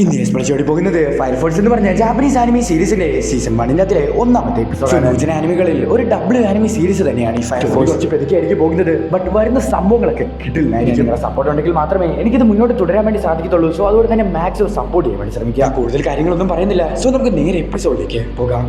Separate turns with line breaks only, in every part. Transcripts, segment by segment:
ഇന്ന് എക്സ്പ്രസ് പോകുന്നത് ഫയർഫോഴ്സ് എന്ന് പറഞ്ഞ ജാപ്പനീസ് ആനിമി സീരീസിന്റെ സീസൺ 1 ഒന്നാമത്തെ എപ്പിസോഡ്. ആനിമികളിൽ ഒരു ഡബിൾ ആനിമി സീരീസ് തന്നെയാണ് ഈ ഫയർഫോഴ്സ്. കുറച്ച് പെതുക്കിയായിരിക്കും പോകുന്നത്, ബട്ട് വരുന്ന സംഭവങ്ങളൊക്കെ കിട്ടില്ലായിരിക്കും. സപ്പോർട്ട് ഉണ്ടെങ്കിൽ മാത്രമേ എനിക്കിത് മുന്നോട്ട് തുടരാൻ വേണ്ടി സാധിക്കത്തുള്ളൂ. സോ അതുകൊണ്ട് തന്നെ മാക്സിമം സപ്പോർട്ട് ചെയ്യാൻ വേണ്ടി ശ്രമിക്കുക. കൂടുതൽ കാര്യങ്ങളൊന്നും പറയുന്നില്ല. സോ നമുക്ക് നേരെ എപ്പിസോഡിലേക്ക് പോകാം.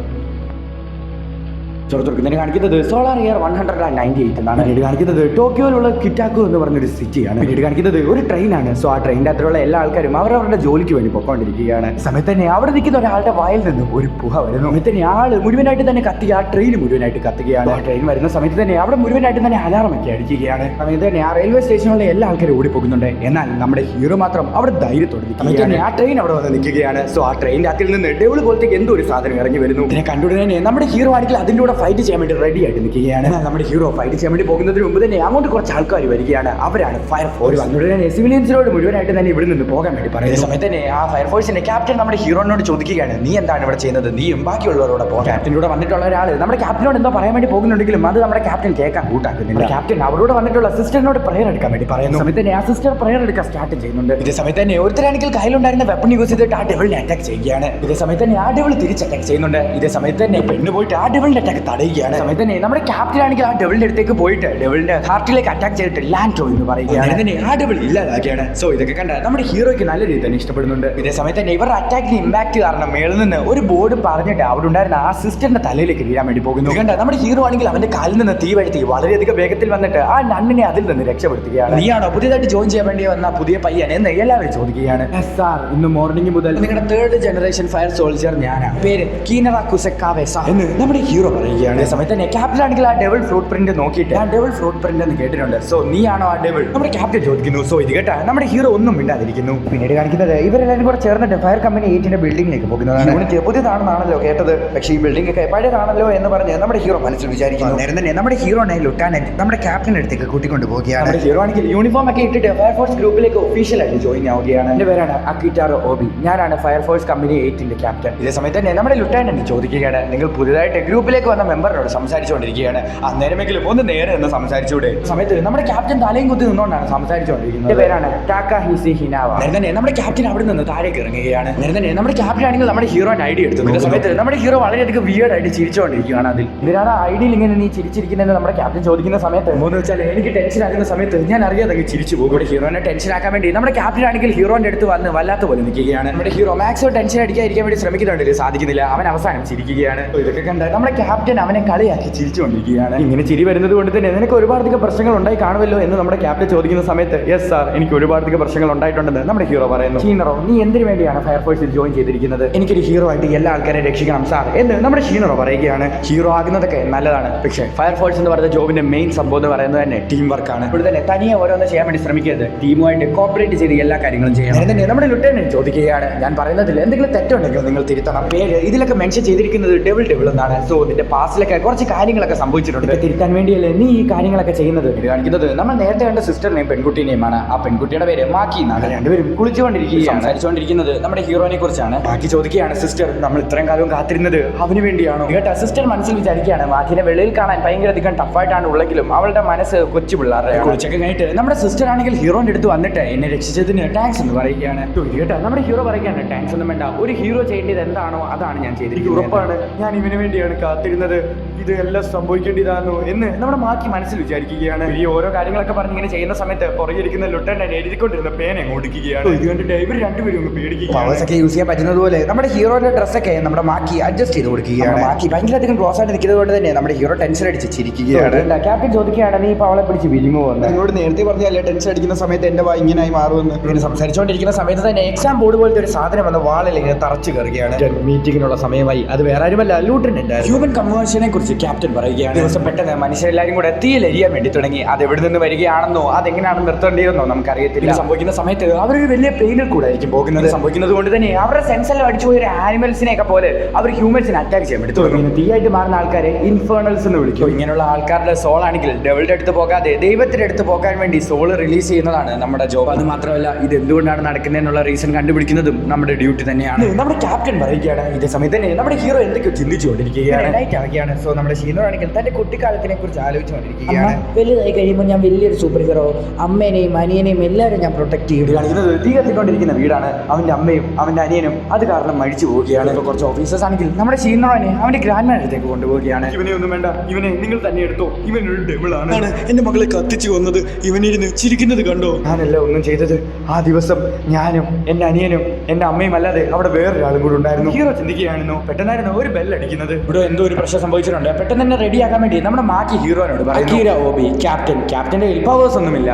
തുറക്കുന്നതിന് കാണിക്കുന്നത് സോളാർ ഇയർ 198 എന്നാണ്. പിന്നീട് കാണിക്കുന്നത് ടോക്കിയോയിലുള്ള കിറ്റാക്കു എന്ന് പറഞ്ഞൊരു സിറ്റിയാണ്. പിന്നീട് കാണിക്കുന്നത് ഒരു ട്രെയിനാണ്. സോ ആ ട്രെയിനിന്റെ അകത്തുള്ള എല്ലാ ആൾക്കാരും അവരവരുടെ ജോലിക്ക് വേണ്ടി പൊക്കോണ്ടിരിക്കുകയാണ്. സമയത്ത് തന്നെ അവിടെ നിൽക്കുന്ന ഒരാളുടെ വായിൽ നിന്നും ഒരു പുക വരുന്നു. സമയത്ത് തന്നെ ആള് മുഴുവനായിട്ട് തന്നെ കത്തുക, ആ ട്രെയിൻ മുഴുവനായിട്ട് കത്തുകയാണ്. ആ ട്രെയിൻ വരുന്ന സമയത്ത് തന്നെ അവിടെ മുഴുവനായിട്ട് തന്നെ അലാറം ഒക്കെ അടിക്കുകയാണ്. സമയത്ത് തന്നെ ആ റെയിൽവേ സ്റ്റേഷനിലുള്ള എല്ലാ ആൾക്കാരും ഓടിപ്പോകുന്നുണ്ട്. എന്നാൽ നമ്മുടെ ഹീറോ മാത്രം അവിടെ ധൈര്യത്തോടെ നിൽക്കുകയാണ്. ആ ട്രെയിൻ അവിടെ വന്ന് നിൽക്കുകയാണ്. സോ ആ ട്രെയിനിന്റെ അകത്തിൽ നിന്ന് ഡെവിൾ പോലത്തേക്ക് എന്തോ ഒരു സാധനം ഇറങ്ങി വരുന്നു. ഇതിനെ കണ്ടുകൊണ്ട് തന്നെ നമ്മുടെ ഹീറോ ആണെങ്കിൽ അതിലൂടെ ഫൈറ്റ് ചെയ്യാൻ വേണ്ടി റെഡി ആയിട്ട് നിൽക്കുകയാണ്. നമ്മുടെ ഹീറോ ഫൈറ്റ് ചെയ്യാൻ വേണ്ടി പോകുന്നതിന് മുമ്പ് തന്നെ അങ്ങോട്ട് കുറച്ച് ആൾക്കാർ വരികയാണ്. അവരാണ് ഫയർഫോഴ്സ്. വന്നുകൊണ്ട് തന്നെ സിവിലിയൻസിനോട് മുഴുവനായിട്ട് തന്നെ ഇവിടെ നിന്ന് പോകാൻ വേണ്ടി പറയുന്ന സമയത്ത് തന്നെ ആ ഫയർഫോഴ്സിന്റെ ക്യാപ്റ്റൻ നമ്മുടെ ഹീറോനോട് ചോദിക്കുകയാണ്, നീ എന്താണ് ഇവിടെ ചെയ്യുന്നത്? നീയും ബാക്കിയുള്ളവരോട് പോകാം. ക്യാപ്റ്റനോട് വന്നിട്ടുള്ള ഒരാൾ നമ്മുടെ ക്യാപ്റ്റനോട് എന്തോ പറയാൻ വേണ്ടി പോകുന്നുണ്ടെങ്കിലും അത് നമ്മുടെ ക്യാപ്റ്റൻ കേൾക്കാൻ കൂട്ടാക്കുന്നില്ല. ക്യാപ്റ്റൻ അവരോട് വന്നിട്ടുള്ള സിസ്റ്ററിനോട് പ്രയർ എടുക്കാൻ വേണ്ടി പറയുന്ന സമയത്ത് തന്നെ ആ സിസ്റ്റർ പ്രയർ എടുക്കാൻ സ്റ്റാർട്ട് ചെയ്യുന്നുണ്ട്. ഇതേ സമയത്ത് തന്നെ ഒരുത്തരാണെങ്കിൽ കയ്യിലുണ്ടായിരുന്ന വെപ്പൺ യൂസ് ചെയ്തിട്ട് ആ ഡെവിളിനെ അറ്റാക്ക് ചെയ്യുകയാണ്. ഇതേ സമയത്ത് തന്നെ ആ ഡെവിൾ തിരിച്ച് അറ്റാക്ക് ചെയ്യുന്നുണ്ട്. ഇതേ സമയത്ത് തന്നെ പെണ്ണ് പോയിട്ട് ആ ഡെവിളിന്റെ അറ്റാക്ക് തടയുകയാണ്. സമയത്ത് തന്നെ നമ്മുടെ ക്യാപ്റ്റൻ ആണെങ്കിൽ ആ ഡെവിളിന്റെ അടുത്തേക്ക് പോയിട്ട് ഡെവിളിന്റെ ഹാർട്ടിലേക്ക് അറ്റാക്ക് ചെയ്തിട്ട് ലാൻഡോ എന്ന് പറയുകയാണ്. തന്നെ ആ ഡെവിൾ ഇല്ലാതാക്കിയാണ്. സോ ഇതൊക്കെ കണ്ട നമ്മുടെ ഹീറോയ്ക്ക് നല്ല രീതിയിൽ തന്നെ ഇഷ്ടപ്പെടുന്നുണ്ട്. ഇതേ സമയത്ത് തന്നെ ഇവരുടെ അറ്റാക്കിന് ഇമ്പാക്ട് കാരണം മേളിൽ നിന്ന് ഒരു ബോർഡ് പറഞ്ഞിട്ട് അവിടെ ഉണ്ടായിരുന്ന ആ സിസ്റ്ററിന്റെ തലയിലേക്ക് വീഴാൻ വേണ്ടി പോകുന്നു. കണ്ട നമ്മുടെ ഹീറോ ആണെങ്കിൽ അവന്റെ കാലിൽ നിന്ന് തീ വഴുത്തി വളരെയധികം വേഗത്തിൽ വന്നിട്ട് ആ നണ്ണിനെ അതിൽ നിന്ന് രക്ഷപ്പെടുത്തുകയാണ്. നീയാണോ പുതിയതായിട്ട് ജോയിൻ ചെയ്യാൻ വേണ്ടി വന്ന പുതിയ പയ്യൻ എന്ന് എല്ലാവരും ചോദിക്കുകയാണ്. സാർ, ഇന്ന് മോർണിംഗ് മുതൽ നിങ്ങളുടെ 3rd ജനറേഷൻ ഫയർ സോൾജർ ഞാനാണ്. പേര് കീനറ കുസെക്കാവെ എന്ന് നമ്മുടെ ഹീറോ പറയുകയാണ്. അതേ സമയത്ത് തന്നെ ക്യാപ്റ്റൻ ആണെങ്കിൽ ആ ഡെവിൾ ഫ്രൂട്ട് പ്രിന്റ് നോക്കിയിട്ട് ആ ഡെവിൾ ഫ്രൂട്ട് പ്രിന്റ് എന്ന് കേട്ടിട്ടുണ്ട്. സോ നീയാണോ ആ ഡെവിൾ? നമ്മുടെ ക്യാപ്റ്റൻ ചോദിക്കുന്നു. സോ ഇത് കേട്ടാ നമ്മുടെ ഹീറോ ഒന്നും മിണ്ടാതിരിക്കുന്നു. പിന്നീട് കാണിക്കുന്നത് ഇവരെല്ലാവരും കൂടെ ചേർന്നിട്ട് ഫയർ കമ്പനി 8ന്റെ ബിൽഡിംഗിലേക്ക് പോകുന്നതാണ്. യൂണിറ്റ് പുതിയതാണെന്നാണല്ലോ കേട്ടത്, പക്ഷേ ഈ ബിൽഡിംഗ് ഒക്കെ പഴയതാണല്ലോ എന്ന് പറഞ്ഞ് നമ്മുടെ ഹീറോ മനസ്സിൽ വിചാരിക്കുന്നു. നേരം തന്നെ നമ്മുടെ ഹീറോനെ ലുട്ടാനന്റ് നമ്മുടെ ക്യാപ്റ്റന്റെ അടുത്തേക്ക് കൂട്ടിക്കൊണ്ട് പോവുകയാണ്. നമ്മുടെ ഹീറോ ആണെങ്കിൽ യൂണിഫോം ഒക്കെ ഇട്ടിട്ട് ഫയർഫോഴ്സ് ഗ്രൂപ്പിലേക്ക് ഒഫീഷ്യലായിട്ട് ജോയിൻ ആവുകയാണ്. എന്റെ പേരാണ് അക്കിറ്റാറോ ഓബി, ഞാനാണ് ഫയർഫോഴ്സ് കമ്പനി 8ന്റെ ക്യാപ്റ്റൻ. ഇതേ സമയത്ത് തന്നെ നമ്മുടെ ലുട്ടാനന്റ് ചോദിക്കുകയാണ്, നിങ്ങൾ പുതിയതായിട്ട് ഗ്രൂപ്പിലേക്ക് വന്ന മെമ്പറിനോട് സംസാരിച്ചുകൊണ്ടിരിക്കുകയാണ്, അന്നേരമെങ്കിലും ഒന്ന് നേരെ എന്ന് സംസാരിച്ചൂടെ? സമയത്ത് നമ്മുടെ ക്യാപ്റ്റൻ തലയും കുത്തി നിന്നുകൊണ്ടാണ് സംസാരിച്ചുകൊണ്ടിരിക്കുന്നത്. എന്റെ പേരാണ് ടാക്കാഹിസി ഹിനാവ. നേരം തന്നെ നമ്മുടെ ക്യാപ്റ്റൻ അവിടെ നിന്ന് താഴേക്ക് ഇറങ്ങുകയാണ്. നേരം തന്നെ നമ്മുടെ ക്യാപ്റ്റൻ ആണെങ്കിൽ നമ്മുടെ ഹീറോന്റെ ഐഡിയ എടുത്തു. സമയത്ത് നമ്മുടെ ഹീറോ വളരെയധികം വിയേർഡ് ആയിട്ട് ചിരിച്ചുകൊണ്ടിരിക്കുകയാണ്. അതിൽ ഇതിനാണ് ഐഡിയയിൽ ഇങ്ങനെ നീ ചിരിച്ചിരിക്കുന്നതെന്ന് നമ്മുടെ ക്യാപ്റ്റൻ ചോദിക്കുന്ന സമയത്ത് എന്ന് വെച്ചാൽ എനിക്ക് ടെൻഷൻ ആകുന്ന സമയത്ത് ഞാൻ അറിയാതെ അങ്ങ് ചിരിച്ചു പോകും. ഹീറോനെ ടെൻഷൻ ആക്കാൻ വേണ്ടി നമ്മുടെ ക്യാപ്റ്റൻ ആണെങ്കിൽ ഹീറോന്റെ അടുത്ത് വന്ന് വല്ലാത്ത പോലെ നിൽക്കുകയാണ്. നമ്മുടെ ഹീറോ മാക്സിമം ടെൻഷൻ അടിക്കാതിരിക്കാൻ വേണ്ടി ശ്രമിക്കുന്നുണ്ട്, സാധിക്കുന്നില്ല. അവൻ അവസാനം ചിരിക്കുകയാണ്. ഇതൊക്കെ കണ്ട് നമ്മുടെ ക്യാപ്റ്റൻ അവനെ കളിയാക്കി ചിരിച്ചുകൊണ്ടിരിക്കുകയാണ്. ഇങ്ങനെ ചിരി വരുന്നത് കൊണ്ട് തന്നെ നിനക്ക് ഒരുപാടധികം പ്രശ്നങ്ങൾ ഉണ്ടായി കാണുമല്ലോ എന്ന് നമ്മുടെ ക്യാപ്റ്റൻ ചോദിക്കുന്ന സമയത്ത് യെസ് സാർ, എനിക്ക് ഒരുപാടധികം പ്രശ്നങ്ങൾ ഉണ്ടായിട്ടുണ്ടെന്ന് നമ്മുടെ ഹീറോ പറയുന്നു. ഷീനറോ, നീ എന്തിനു വേണ്ടിയാണ് ഫയർഫോഴ്സിൽ ജോയിൻ ചെയ്തിരിക്കുന്നത്? എനിക്കൊരു ഹീറോ ആയിട്ട് എല്ലാ ആൾക്കാരെയും രക്ഷിക്കണം സാർ എന്ന് നമ്മുടെ ഷീനറോ പറയുകയാണ്. ഹീറോ ആകുന്നതൊക്കെ നല്ലതാണ്, പക്ഷേ ഫയർഫോഴ്സ് എന്ന് പറയുന്ന ജോബിന്റെ മെയിൻ സംഭവം എന്ന് പറയുന്നത് തന്നെ ടീം വർക്കാണ്. ഇവിടെ തന്നെ തനിയെ ഓരോന്ന് ചെയ്യാൻ വേണ്ടി ശ്രമിക്കരുത്, ടീമുമായിട്ട് കോപ്പറേറ്റ് ചെയ്ത് എല്ലാ കാര്യങ്ങളും ചെയ്യണം. തന്നെ നമ്മുടെ ലുട്ടനന്റ് ചോദിക്കുകയാണ്, ഞാൻ പറയുന്നതിൽ എന്തെങ്കിലും തെറ്റുണ്ടെങ്കിൽ നിങ്ങൾ തിരുത്തണം. പേര് ഇതിലൊക്കെ മെൻഷൻ ചെയ്തിരിക്കുന്നത് ഡെവിൾ എന്നാണ്. സോ ഇതിന്റെ പാസ്റ്റിലൊക്കെ കുറച്ച് കാര്യങ്ങളൊക്കെ സംഭവിച്ചിട്ടുണ്ട്, തിരുത്താൻ വേണ്ടിയല്ലേ നീ ഈ കാര്യങ്ങളൊക്കെ ചെയ്യുന്നത്? ഇത് കാണിക്കുന്നത് നമ്മൾ നേരത്തെ കണ്ട സിസ്റ്ററിനെയും പെൺകുട്ടീനെയുമാണ്. ആ പെൺകുട്ടിയുടെ പേര് മാക്കി എന്നാണ്. രണ്ടുപേരും കുളിച്ചുകൊണ്ടിരിക്കുകയാണ്, സംസാരിച്ചുകൊണ്ടിരിക്കുന്നത് നമ്മുടെ ഹീറോനെ കുറിച്ചാണ്. മാക്കി ചോദിക്കുകയാണ്, സിസ്റ്റർ നമ്മൾ ഇത്രയും കാലം കാത്തിരുന്നത് അവന് വേണ്ടിയാണോ? കേട്ടാ സിസ്റ്റർ മനസ്സിൽ വിചാരിക്കുകയാണ്, മാക്കിനെ വെളിയിൽ കാണാൻ ഭയങ്കര അധികം ടഫായിട്ടാണ് ഉള്ളെങ്കിലും അവളുടെ മനസ്സ് കൊച്ചു പിള്ളേരുടെ. കുളിച്ചൊക്കെ കഴിഞ്ഞിട്ട് നമ്മുടെ സിസ്റ്റർ ആണെങ്കിൽ ഹീറോന്റെ അടുത്ത് വന്നിട്ട് എന്നെ രക്ഷിച്ചതിന് താങ്ക്സ് എന്ന് പറയുകയാണ്. കേട്ടാ നമ്മുടെ ഹീറോ പറയുകയാണ്, താങ്ക്സ് ഒന്നും വേണ്ട, ഒരു ഹീറോ ചെയ്യേണ്ടത് എന്താണോ അതാണ് ഞാൻ ചെയ്തിരിക്കുന്നത്. ഉറപ്പാണ് ഞാൻ ഇവന് വേണ്ടിയാണ് കാത്തിരുന്നത്, ഇത് എല്ലാം സംഭവിക്കേണ്ടതാണോ എന്ന് നമ്മുടെ മാക്കി മനസ്സിൽ വിചാരിക്കുകയാണ്. ഈ ഓരോ കാര്യങ്ങളൊക്കെ പറഞ്ഞ് ഇങ്ങനെ ചെയ്യുന്ന സമയത്ത് പുറകിരിക്കുന്ന ലുട്ടനെ എഴുതിക്കൊണ്ടിരുന്ന പേന ഓടിക്കുകയാണ്. ഇത് കണ്ടിട്ട് ഇവർ രണ്ടുപേരും ഒന്ന് പേടിക്കുക. പവേഴ്സ് ഒക്കെ യൂസ് ചെയ്യാൻ പറ്റുന്നത് പോലെ നമ്മുടെ ഹീറോയുടെ ഡ്രസ്സൊക്കെ നമ്മുടെ മാക്കി അഡ്ജസ്റ്റ് ചെയ്ത് കൊടുക്കുകയാണ്. മാക്കി ഭയങ്കര അധികം ക്ലോസ് ആയിട്ട് നിൽക്കുന്നത് കൊണ്ട് തന്നെ നമ്മുടെ ഹീറോ ടെൻഷൻ അടിച്ച് ചിരിക്കുകയാണ്. ക്യാപ്റ്റൻ ചോദിക്കുകയാണ്, നീ ഇപ്പോൾ അവളെ പിടിച്ച് വിരിമോ എന്ന്? എന്നോട് നേരത്തെ പറഞ്ഞല്ലേ ടെൻഷൻ അടിക്കുന്ന സമയത്ത് എന്റെ വാ ഇങ്ങനായി മാറുമെന്ന്. ഇങ്ങനെ സംസാരിച്ചുകൊണ്ടിരിക്കുന്ന സമയത്ത് തന്നെ എക്സാം ബോർഡ് പോലത്തെ ഒരു സാധനം വന്ന് വാളിൽ ഇങ്ങനെ തറച്ചു കയറുകയാണ്. മീറ്റിംഗിനുള്ള സമയമായി. അത് വേറെ ആരുമല്ല, ലൂട്ടനന്റ്. ഹ്യൂമൻ കൺവേർഷനെ കുറിച്ച് ക്യാപ്റ്റൻ പറയുകയാണ്. ദിവസം പെട്ടെന്ന് മനുഷ്യരെല്ലാവരും കൂടെ തീയിലെരിയാൻ വേണ്ടി തുടങ്ങി. അത് എവിടെ നിന്ന് വരികയാണെന്നോ അതെങ്ങനെയാണ് നിർത്തേണ്ടതെന്നോ നമുക്കറിയത്തില്ല. സംഭവിക്കുന്ന സമയത്ത് അവരൊരു വലിയ പ്ലെയിനിൽ കൂടെ ആയിരിക്കും പോകുന്നത്. സംഭവിക്കുന്നത് കൊണ്ട് തന്നെ അവരുടെ സെൻസെല്ലാം അടിച്ചു പോയ ആനിമൽസിനെയൊക്കെ പോലെ അവർ ഹ്യൂമൻസിനെ അറ്റാക്ക് ചെയ്യാൻ വേണ്ടി തുടങ്ങി. തീയായിട്ട് മാറുന്ന ആൾക്കാരെ ഇൻഫേർണൽസ് എന്ന് വിളിക്കും. ഇങ്ങനെയുള്ള ആൾക്കാരുടെ സോൾ ആണെങ്കിൽ ഡെവിളുടെ അടുത്ത് പോകാതെ ദൈവത്തിന്റെ അടുത്ത് പോകാൻ വേണ്ടി സോൾ റിലീസ് ചെയ്യുന്നതാണ് നമ്മുടെ ജോബ്. അത് മാത്രമല്ല ഇത് എന്തുകൊണ്ടാണ് നടക്കുന്നതെന്നുള്ള റീസൺ കണ്ടുപിടിക്കുന്നതും നമ്മുടെ ഡ്യൂട്ടി തന്നെയാണ്. നമ്മുടെ ക്യാപ്റ്റൻ പറയുകയാണ്. ഇതേ സമയത്ത് തന്നെ നമ്മുടെ ഹീറോ എന്തൊക്കെയോ ചിന്തിച്ചുകൊണ്ടിരിക്കുകയാണ്. നൈറ്റ് ആവുകയാണ്. സോ നമ്മുടെ ഷീനോ ആണെങ്കിൽ തന്റെ കുട്ടിക്കാലത്തിനെ കുറിച്ച് ആലോചിച്ചുകൊണ്ടിരിക്കുകയാണ്.
വലുതായി കഴിയുമ്പോൾ ഞാൻ വലിയൊരു സൂപ്പർ ഹീറോ, അമ്മേനെയും അനിയനെയും എല്ലാവരും ഞാൻ പ്രൊട്ടക്ട് ചെയ്യും.
കാണിക്കുന്നത് തീ കത്തിക്കൊണ്ടിരിക്കുന്ന വീടാണ്. അവന്റെ അമ്മയും അവന്റെ അനിയനും അത് കാരണം മരിച്ചു പോവുകയാണ്. ഇപ്പോൾ കുറച്ച് ഓഫീസേഴ്സ് ആണെങ്കിൽ നമ്മുടെ ഷീനോനെ അവന്റെ ഗ്രാൻഡ് മാൻ അടുത്തേക്ക് കൊണ്ടുപോവുകയാണ്. ഇവനെ ഒന്നും വേണ്ട, ഇവനെ നിങ്ങൾ തന്നെ എടുത്തോ, ഇവനൊരു ഡെവിളാണ്.
എന്റെ മകളെ കത്തിച്ചു വന്നത്, ഇവനിരുന്ന് ചിരിക്കുന്നത് കണ്ടോ?
ഞാനല്ല ഒന്നും ചെയ്തത്. ആ ദിവസം ഞാനും എന്റെ അനിയനും എന്റെ അമ്മയും അല്ലാതെ അവിടെ വേറൊരാളും കൂടെ ഉണ്ടായിരുന്നു. ഹീറോ ചിന്തിക്കുകയാണെന്നോ പെട്ടെന്നായിരുന്നു ഒരു ബെല്ലടിക്കുന്നത്. ഇവിടെ എന്തോ ഒരു പ്രശ്നം സംഭവിച്ചിട്ടുണ്ട്. പെട്ടെന്ന് തന്നെ റെഡിയാക്കാൻ വേണ്ടി നമ്മുടെ മാക്കി ഹീറോനോട് അക്കീര ഓബി ക്യാപ്റ്റന്റെ കയ്യിൽ പവേഴ്സ് ഒന്നുമില്ല.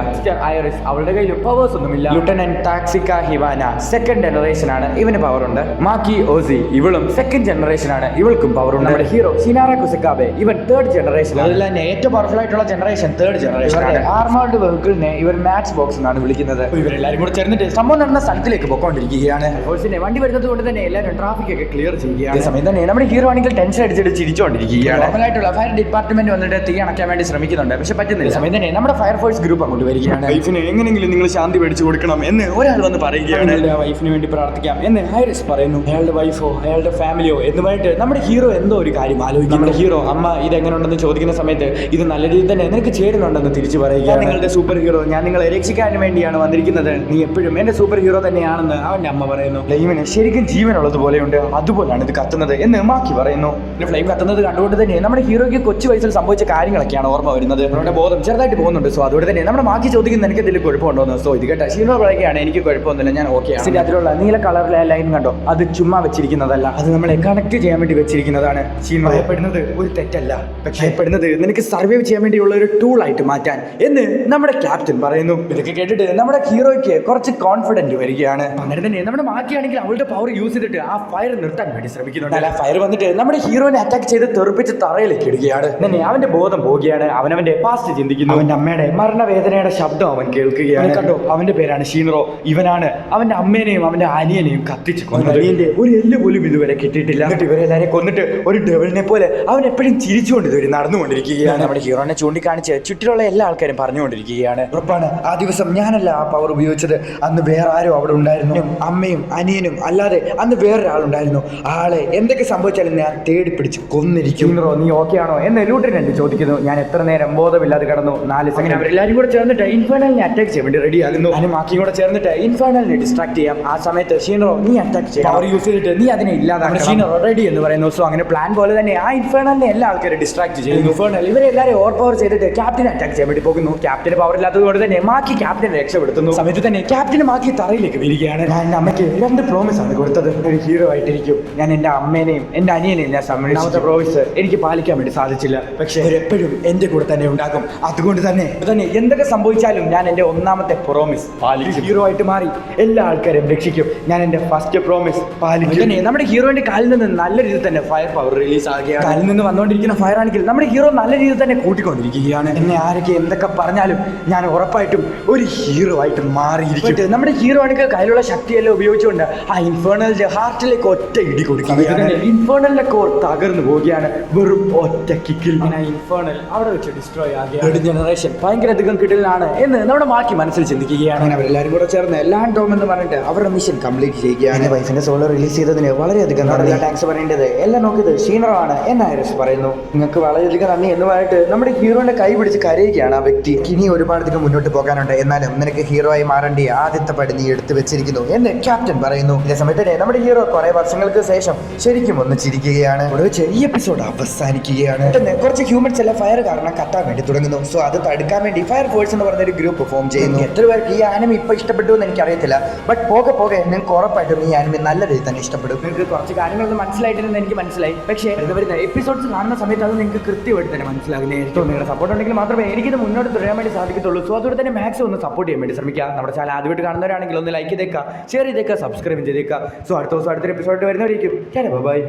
ഐറിസ് അവളുടെ കയ്യിൽ പവേഴ്സ് ഒന്നുമില്ല. ലിeutenant ടാക്സിക്ക ഹിവാന സെക്കൻഡ് ജനറേഷൻ ആണ്, ഇവന് പവർ ഉണ്ട്. മാക്കി ഓസി ഇവളും സെക്കൻഡ് ജനറേഷൻ ആണ്, ഇവൾക്കും പവർ ഉണ്ട്. നമ്മുടെ ഹീറോ ഷിനാറ കുസക്കാബെ ഇവൻ തേർഡ് ജനറേഷൻ. അതിൽ തന്നെ ഏറ്റവും പവർഫുൾ ആയിട്ടുള്ള ജനറേഷൻ തേർഡ് ജനറേഷൻ ആണ്. ആർമേർഡ് വെഹിക്കിളിനെ ഇവർ മാച്ച് ബോക്സ് എന്നാണ് വിളിക്കുന്നത്. ഇവരെല്ലാരും കൂടെ ചേർന്നിട്ട് സംഭവം നടന്ന സ്ഥലത്തിലേക്ക് പൊക്കോണ്ടിരിക്കുകയാണ്. ഫോഴ്സിനെ വണ്ടി വരുന്നത് കൊണ്ട് തന്നെ എല്ലാവരും ട്രാഫിക് ഒക്കെ ക്ലിയർ ചെയ്യുകയാണ്. അതേ സമയം തന്നെ നമ്മുടെ ഹീറോ ആണെങ്കിൽ ടെൻഷൻ അടിച്ചിട്ട് ചിരിച്ചുകൊണ്ടിരിക്കുകയാണ്. നോർമലായിട്ടുള്ള ഫയർ ഡിപ്പാർട്ട്മെന്റ് വന്നിട്ട് തീ അണയ്ക്കാൻ വേണ്ടി ശ്രമിക്കുന്നുണ്ട്, പക്ഷെ പറ്റുന്നില്ല. സമയം തന്നെ നമ്മുടെ ഫയർഫോഴ്സ് ഗ്രൂപ്പ് അങ്ങോട്ട് വരികയാണ്.
വൈഫിനെ എങ്ങനെയെങ്കിലും നിങ്ങൾ ശാന്തി മേടിച്ചു കൊടുക്കണം എന്ന് ഒരാൾ വന്ന് പറയുകയാണ്.
വൈഫിന് വേണ്ടി പ്രാർത്ഥിക്കാം എന്ന് ഐറിസ് പറയുന്നു. അയാളുടെ വൈഫോ അയാളുടെ ഫാമിലിയോ എന്നുമായിട്ട് നമ്മുടെ ഹീറോ എന്തോ ഒരു കാര്യം ആലോചിക്കും. നമ്മുടെ ഹീറോ അമ്മ ഇത് എങ്ങനെ ഉണ്ടെന്ന് ചോദിക്കുന്ന സമയത്ത് ഇത് നല്ല രീതിയിൽ തന്നെ നിനക്ക് ചേരുന്നുണ്ടെന്ന് തിരിച്ചു പറയുക. നിങ്ങളുടെ സൂപ്പർ ഹീറോ, ഞാൻ നിങ്ങളെ രക്ഷിക്കാൻ വേണ്ടിയാണ് വന്നിരിക്കുന്നത്. നീ എപ്പോഴും എന്റെ സൂപ്പർ ഹീറോ തന്നെയാണെന്ന് അവന്റെ അമ്മ പറയുന്നു. ഫ്ലെയിമിന് ശരിക്കും ജീവനുള്ളത് പോലെയുണ്ട്, അതുപോലാണ് ഇത് കത്തുന്നത് എന്ന് മാക്കി പറയുന്നു. ഫ്ലെയിം കത്തുന്നത് കണ്ടുകൊണ്ട് തന്നെ നമ്മുടെ ഹീറോയ്ക്ക് കൊച്ചു വയസ്സിൽ സംഭവിച്ച കാര്യങ്ങളൊക്കെയാണ് ഓർമ്മ വരുന്നത്. അവരുടെ ബോധം ചെറുതായിട്ട് പോകുന്നുണ്ട്. സോ അതുകൊണ്ട് തന്നെ നമ്മുടെ മാക്കി ചോദിക്കുന്നത് എനിക്ക് എന്തെങ്കിലും കുഴപ്പമുണ്ടോന്ന്. സോ ഇത് കേട്ട ഷീനോ പറയുകയാണ് എനിക്ക് കുഴപ്പമൊന്നുമില്ല, ഞാൻ ഓക്കെയാണ്. അതിലുള്ള നീല കളറിലെ ലൈൻ കണ്ടോ, അത് ചുമ്മാ വെച്ചിരിക്കുന്നതല്ല, അത് നമ്മളെ കണക്ട് ചെയ്യാൻ വേണ്ടി വെച്ചിരിക്കുന്നതാണ്. ഷീനോ ഭയപ്പെടുന്നത് ഒരു തെറ്റല്ല, പക്ഷേ ഭയപ്പെടുന്നത് നിനക്ക് സർവൈവ് ചെയ്യാൻ വേണ്ടിയുള്ള ഒരു ടൂൾ ആയിട്ട് മാറ്റാൻ എന്ന് നമ്മുടെ ക്യാപ്റ്റൻ പറയുന്നു. ഇതൊക്കെ കേട്ടിട്ട് നമ്മുടെ ഹീറോയ്ക്ക് കുറച്ച് കോൺഫിഡന്റ് വരികയാണ്. അങ്ങനെ തന്നെ നമ്മുടെ മാക്കിയാണെങ്കിൽ അവളുടെ പവർ യൂസ് ചെയ്തിട്ട് ആ ഫയർ നിർത്താൻ വേണ്ടി ശ്രമിക്കുന്നുണ്ട്. അല്ല, ഫയർ വന്നിട്ട് നമ്മുടെ ഹീറോനെ അറ്റാക്ക് ചെയ്ത് തെറിപ്പിച്ച് തറയിലേക്ക് ഇടുകയാണ്. തന്നെ അവന്റെ ബോധം പോവുകയാണ്. അവന്റെ പാസ്റ്റ് ചിന്തിക്കുന്നു. അവന്റെ അമ്മയുടെ മരണവേദനയുടെ ശബ്ദം അവൻ കേൾക്കുകയാണ്. കണ്ടോ, അവന്റെ പേരാണ് ഷീനറോ. ഇവനാണ് അവന്റെ അമ്മേനെയും അവന്റെ അനിയനെയും കത്തിച്ചു കൊന്നത്. അനിയന്റെ ഒരു എല്ല് പോലും ഇതുവരെ കിട്ടിയിട്ടില്ല. എന്നിട്ട് ഇവരെല്ലാരെ കൊന്നിട്ട് ഒരു ഡെവിളിനെ പോലെ അവൻ എപ്പോഴും ചിരിച്ചുകൊണ്ട് ഇതുവരെ നടന്നുകൊണ്ടിരിക്കുകയാണ്. നമ്മുടെ ഹീറോനെ ചൂണ്ടിക്കാണിച്ച് ചുറ്റിലുള്ള എല്ലാ ആൾക്കാരും പറഞ്ഞുകൊണ്ടിരിക്കുകയാണ്. ഉറപ്പാണ് ആ ദിവസം ഞാനല്ല ആ പവർ ഉപയോഗിച്ചത്, അന്ന് വേറെ ആരും അവിടെ ഉണ്ടായിരുന്നു. അമ്മയും അനിയനും അല്ലാതെ അന്ന് വേറൊരാളുണ്ടായിരുന്നു. ആളെ എന്തൊക്കെ സംഭവിച്ചാലും ഞാൻ തേടി പിടിച്ച് കൊന്നിരിക്കും. നീ ഓക്കെ ആണോ എന്ന് ലൂട്ടനന്റ് ചോദിക്കുന്നു. ഞാൻ എത്ര നേരം ബോധമില്ലാതെ കിടന്നു, 4 സെക്കൻഡ്. അവരെല്ലാരും കൂടെ ചേർന്നിട്ട് ഇൻഫേർണലിനെ അറ്റാക്ക് ചെയ്യാൻ വേണ്ടി റെഡിയാകുന്നു. അതിന് മാക്കിയും കൂടെ ചേർന്നിട്ട് ഇൻഫേർണലിനെ ഡിസ്ട്രാക്ട് ചെയ്യാം. ആ സമയത്ത് ഷീനറോ നീ അറ്റാക്ക് ചെയ്യാം, പവർ യൂസ് ചെയ്തിട്ട് നീ അതിനെ ഇല്ലാതാക്കണം. ഷീനറോ റെഡി എന്ന് പറയുന്നു. സോ അങ്ങനെ പ്ലാൻ പോലെ തന്നെ ആ ഇൻഫേർണലിനെ എല്ലാ ആൾക്കാരും ഡിസ്ട്രാക്ട് ചെയ്യുന്നു. ഇൻഫേർണൽ ഇവരെല്ലാവരും ഓവർ പവർ ചെയ്തിട്ട് ക്യാപ്റ്റനെ അറ്റാക്ക് ചെയ്യാൻ വേണ്ടി പോകുന്നു. ക്യാപ്റ്റന് പവർ ഇല്ലാത്തത് കൊണ്ട് തന്നെ മാക്കി ക്യാപ്റ്റനെ രക്ഷപ്പെടുത്തുന്നു. സമയത്ത് തന്നെ ക്യാപ്റ്റന് മാക്കി തറയിലേക്ക് വരികയാണ്. ഞാൻ എൻ്റെ അമ്മയ്ക്ക് 2 പ്രോമിസ് ആണ് കൊടുത്തത്. ഒരു ഹീറോ ആയിട്ടിരിക്കും, ഞാൻ എൻ്റെ അമ്മേനെയും എൻ്റെ അനിയനെയും ഞാൻ സംരക്ഷിച്ച പ്രോമിസ് എനിക്ക് പാലിക്കാൻ വേണ്ടി സാധിച്ചില്ല, പക്ഷേ അവരെപ്പോഴും എൻ്റെ കൂടെ തന്നെ ഉണ്ടാകും. അതുകൊണ്ട് തന്നെ എന്തൊക്കെ സംഭവിച്ചാലും ഞാൻ എൻ്റെ ഒന്നാമത്തെ പ്രോമിസ് പാലിക്കും. ഹീറോ ആയിട്ട് മാറി എല്ലാ ആൾക്കാരെയും രക്ഷിക്കും. ഞാൻ എൻ്റെ ഫസ്റ്റ് പ്രോമിസ് പാലിക്കും. തന്നെ നമ്മുടെ ഹീറോയുടെ കാലിൽ നിന്ന് നല്ല രീതിയിൽ തന്നെ ഫയർ പവർ റിലീസ് ആകുകയാണ്. കാലിൽ നിന്ന് വന്നുകൊണ്ടിരിക്കുന്ന ഫയർ ആണെങ്കിൽ നമ്മുടെ ഹീറോ നല്ല രീതിയിൽ തന്നെ കൂട്ടിക്കൊണ്ടിരിക്കുകയാണ്. എന്നെ ആരൊക്കെ എന്തൊക്കെ പറഞ്ഞാലും ഞാൻ ഉറപ്പായിട്ടും ഒരു ഹീറോ ആയിട്ട് മാറിയിരിക്കും. നമ്മുടെ ഹീറോ ആണെങ്കിൽ കയ്യിലുള്ള ശക്തിയെല്ലാം ഉപയോഗിച്ചുകൊണ്ട് ആ ഇൻഫേർണലിന്റെ ഹാർട്ടിലേക്ക് ഒറ്റ ഇടി കൊടുക്കുകയാണ്. ഇൻഫേർണലിന്റെ കോർ തകർന്നു പോവുകയാണ് വെറും ഒറ്റ കിക്കിൽ. ഇൻഫേർണൽ അവിടെ വെച്ച് ഡിസ്ട്രോയ് ആകുകയാണ്. ജനറേഷൻ ഭയങ്കര അധികം കിടലാണ് എന്ന് നമ്മുടെ മാക്കി മനസ്സിൽ ചിന്തിക്കുകയാണ്. അങ്ങനെ അവരെല്ലാവരും കൂടെ ചേർന്ന് ലാൻഡ് ടോം എന്ന് പറഞ്ഞിട്ട് അവരുടെ മിഷൻ കംപ്ലീറ്റ് ചെയ്യുകയാണ്. വൈഫിന്റെ സോളോ റിലീസ് ചെയ്തതിന് വളരെയധികം താങ്ക്സ് പറയേണ്ടത് എല്ലാം നോക്കിയത് ഷീനറോ ആണ് എന്ന് ഐറിസ് പറയുന്നു. നിങ്ങൾക്ക് വളരെയധികം നന്ദി എന്നുമായിട്ട് നമ്മുടെ ഹീറോന്റെ കൈ പിടിച്ച് കരയുകയാണ് ആ വ്യക്തി. ഇനി ഒരുപാട് അധികം മുന്നോട്ട് പോകാനുണ്ട്, എന്നാലും നിനക്ക് ഹീറോ ആയി മാറേണ്ടി ആദ്യത്തെ പടി നീ എടുത്തു വെച്ചിരിക്കുന്നു എന്ന് ക്യാപ്റ്റൻ പറയുന്നു. ഇതേ സമയത്ത് നമ്മുടെ ഹീറോ കുറെ വർഷങ്ങൾക്ക് ശേഷം ശരിക്കും ഒന്ന് ചിരിക്കുകയാണ്. ഇവിടെ വെച്ച് ഈ എപ്പിസോഡ് അവസാനിക്കുകയാണ്. കുറച്ച് ഹ്യൂമൻസ് എല്ലാം ഫയർ കാരണം കത്താൻ വേണ്ടി തുടങ്ങുന്നു. സോ അത് തടുക്കാൻ വേണ്ടി ഫയർ ഫോഴ്സ് എന്ന് പറഞ്ഞൊരു ഗ്രൂപ്പ് ഫോം ചെയ്യുന്നു. എത്ര പേർക്ക് ഈ ആനിമി ഇപ്പൊ ഇഷ്ടപ്പെട്ടു എന്ന് എനിക്കറിയത്തില്ല, ബട്ട് പോകെ പോകെ നിങ്ങൾക്ക് ഉറപ്പായിട്ടും ഈ ആനിമി നല്ല രീതിയിൽ തന്നെ ഇഷ്ടപ്പെടും. നിങ്ങൾക്ക് കുറച്ച് കാര്യങ്ങളൊന്നും മനസ്സിലായിട്ടില്ലെന്ന് എനിക്ക് മനസ്സിലായി, പക്ഷേ വരുന്ന എപ്പിസോഡ്സ് കാണുന്ന സമയത്ത് അത് നിങ്ങൾക്ക് കൃത്യമായിട്ട് തന്നെ മനസ്സിലാകുന്നതായിരിക്കും. നിങ്ങളുടെ സപ്പോർട്ട് ഉണ്ടെങ്കിൽ മാത്രമേ എനിക്കിത് മുന്നോട്ട് തുടരാൻ വേണ്ടി സാധിക്കത്തുള്ളൂ. സോ അതുകൊണ്ട് തന്നെ മാക്സിമം ഒന്ന് സപ്പോർട്ട് ചെയ്യാൻ വേണ്ടി ശ്രമിക്കുക. നമ്മുടെ ചാനൽ ആദ്യമായിട്ട് കാണുന്നവരാണെങ്കിൽ ഒന്ന് ലൈക്ക് ചെയ്തേക്കുക, ഷെയർ ചെയ്തേക്കുക, സബ്സ്ക്രൈബ് ചെയ്തേക്കുക. സോ അടുത്ത ദിവസം അടുത്തൊരു എപ്പിസോഡ് വരുന്നവരായിരിക്കും. ബൈ.